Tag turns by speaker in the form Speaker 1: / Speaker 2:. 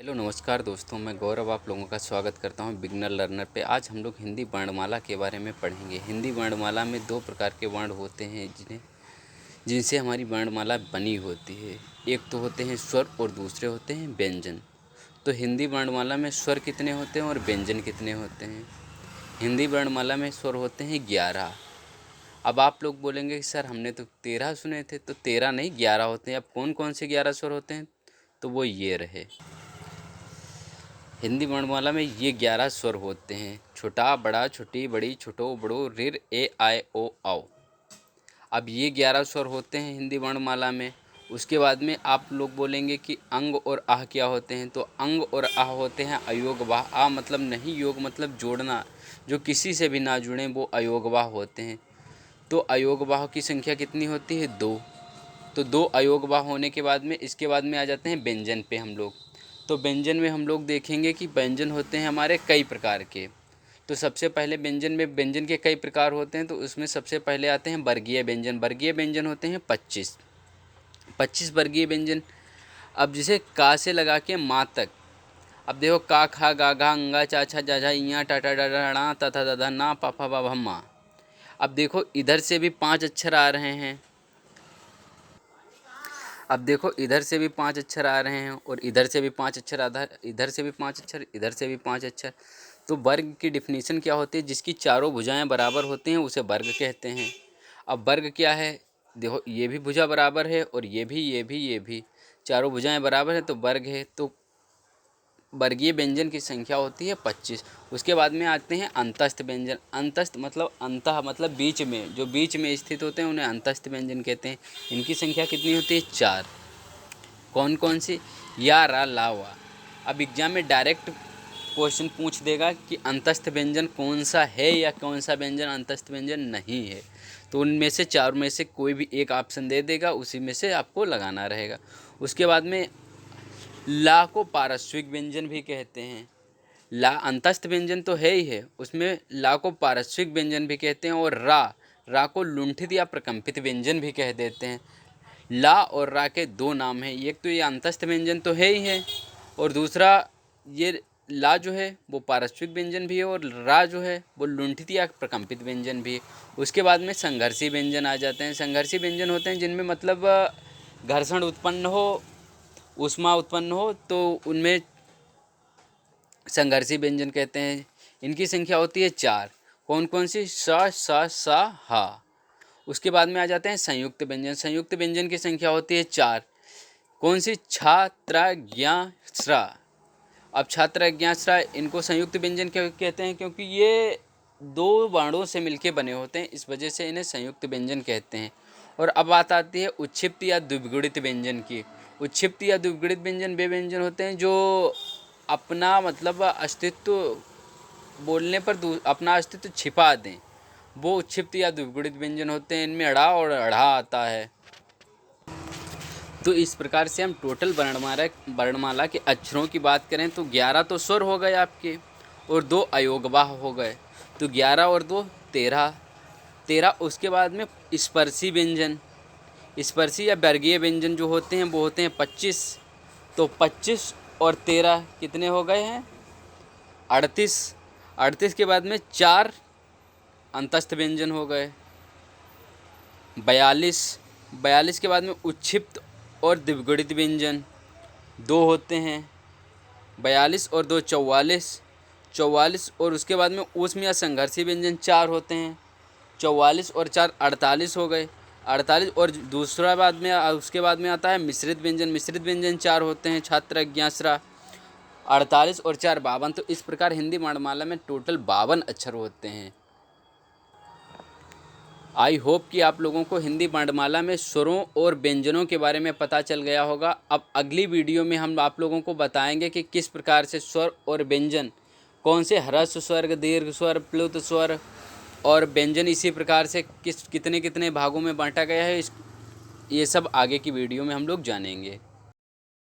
Speaker 1: Hello नमस्कार दोस्तों, मैं गौरव आप लोगों का स्वागत करता हूं बिगनर लर्नर पे। आज हम लोग हिंदी वर्णमाला के बारे में पढ़ेंगे। हिंदी वर्णमाला में दो प्रकार के वर्ण होते हैं जिनसे हमारी वर्णमाला बनी होती है। एक तो होते हैं स्वर और दूसरे होते हैं व्यंजन। तो हिंदी वर्णमाला में स्वर कितने होते हैं और व्यंजन कितने होते हैं? हिंदी वर्णमाला में स्वर होते हैं 11। अब आप लोग बोलेंगे कि सर हमने तो 13 सुने थे। तो 13 नहीं 11 होते हैं। अब कौन कौन से 11 स्वर होते हैं? तो वो ये रहे। हिंदी वर्णमाला में ये 11 स्वर होते हैं: छोटा बड़ा छोटी बड़ी छोटो बड़ो ऋ ए आय ओ औ। अब ये 11 स्वर होते हैं हिंदी वर्णमाला में। उसके बाद में आप लोग बोलेंगे कि अंग और आह क्या होते हैं? तो अंग और आह होते हैं अयोगवाह। आ मतलब नहीं, योग मतलब जोड़ना, जो किसी से भी ना जुड़ें वो अयोगवाह होते हैं। तो अयोगवाह की संख्या कितनी होती है? 2। तो 2 अयोगवाह होने के बाद में इसके बाद में आ जाते हैं व्यंजन पे हम लोग। तो व्यंजन में हम लोग देखेंगे कि व्यंजन होते हैं हमारे कई प्रकार के। तो सबसे पहले व्यंजन में व्यंजन के कई प्रकार होते हैं। तो उसमें सबसे पहले आते हैं वर्गीय व्यंजन। वर्गीय व्यंजन होते हैं 25 वर्गीय व्यंजन। अब जिसे का से लगा के माँ तक, अब देखो का खा गा घा अंगा चा छा जा झा इया टाटा डा ड़ा ता था दा धा ना पा फा बा भा। अब देखो इधर से भी 5 अक्षर आ रहे हैं। अब देखो इधर से भी 5 अक्षर आ रहे हैं और इधर से भी 5 अक्षर आधा, इधर से भी 5 अक्षर, इधर से भी 5 अक्षर। तो वर्ग की डिफिनीशन क्या होती है? जिसकी चारों भुजाएं बराबर होती हैं उसे वर्ग कहते हैं। अब वर्ग क्या है? देखो ये भी भुजा बराबर है और ये भी चारों भुजाएं बराबर है तो वर्ग है। तो वर्गीय व्यंजन की संख्या होती है 25। उसके बाद में आते हैं अंतस्थ व्यंजन। अंतस्थ मतलब अंतः मतलब बीच में, जो बीच में स्थित होते हैं उन्हें अंतस्थ व्यंजन कहते हैं। इनकी संख्या कितनी होती है? 4। कौन कौन सी? या रा ला वा। अब एग्जाम में डायरेक्ट क्वेश्चन पूछ देगा कि अंतस्थ व्यंजन कौन सा है या कौन सा व्यंजन अंतस्थ व्यंजन नहीं है। तो उनमें से 4 में से कोई भी एक ऑप्शन दे देगा, उसी में से आपको लगाना रहेगा। उसके बाद में ला को पारस्विक व्यंजन भी कहते हैं। ला अंतस्थ व्यंजन तो है ही है, उसमें ला को पारस्विक व्यंजन भी कहते हैं। और रा को लुंठित या प्रकंपित व्यंजन भी कह देते हैं। ला और रा के 2 नाम हैं। एक तो ये अंतस्थ व्यंजन तो है ही है और दूसरा ये ला जो है वो पारस्विक व्यंजन भी है और रा जो है वो लुंठित या प्रकंपित व्यंजन भी है। उसके बाद में संघर्षी व्यंजन आ जाते हैं। संघर्षी व्यंजन होते हैं जिनमें मतलब घर्षण उत्पन्न हो, ऊष्मा उत्पन्न हो, तो उनमें संघर्षी व्यंजन कहते हैं। इनकी संख्या होती है 4। कौन कौन सी? सा हा। उसके बाद में आ जाते हैं संयुक्त व्यंजन। संयुक्त व्यंजन की संख्या होती है 4। कौन सी? छा त्रा ज्ञा स्रा। अब छात्र अज्ञाश्रा, इनको संयुक्त व्यंजन क्यों कहते हैं? क्योंकि ये 2 वर्णों से मिलके बने होते हैं, इस वजह से इन्हें संयुक्त व्यंजन कहते हैं। और अब बात आती है उच्छिप्त या द्विगुणित व्यंजन की। उच्छिप्त या द्विगुणित व्यंजन वे व्यंजन होते हैं जो अपना मतलब अस्तित्व बोलने पर अपना अस्तित्व छिपा दें, वो उच्छिप्त या द्विगुणित व्यंजन होते हैं। इनमें अड़ा और अढ़ा आता है। तो इस प्रकार से हम टोटल वर्णमाला के अक्षरों की बात करें तो 11 तो स्वर हो गए आपके और 2 अयोगवाह हो गए। तो 11 और 2 13। उसके बाद में स्पर्शी व्यंजन, स्पर्शी या वर्गीय व्यंजन जो होते हैं वो होते हैं 25। तो 25 और 13 कितने हो गए हैं? 38। 38 के बाद में 4 अंतस्थ व्यंजन हो गए। 42 के बाद में उच्छिप्त और द्विगुणित व्यंजन 2 होते हैं। 42 और 2 44 और उसके बाद में ऊष्म या संघर्षी व्यंजन 4 होते हैं। 44 और 4 48 हो गए। 48 और दूसरा बाद में उसके बाद में आता है मिश्रित व्यंजन। मिश्रित व्यंजन 4 होते हैं। छात्र अज्ञाश्रा। 48 और 4 52। तो इस प्रकार हिंदी वर्णमाला में टोटल 52 अक्षर होते हैं। आई होप कि आप लोगों को हिंदी वर्णमाला में स्वरों और व्यंजनों के बारे में पता चल गया होगा। अब अगली वीडियो में हम आप लोगों को बताएंगे कि किस प्रकार से स्वर और व्यंजन, कौन से ह्रस्व स्वर, दीर्घ स्वर, प्लुत स्वर और व्यंजन इसी प्रकार से कितने कितने भागों में बांटा गया है, ये सब आगे की वीडियो में हम लोग जानेंगे।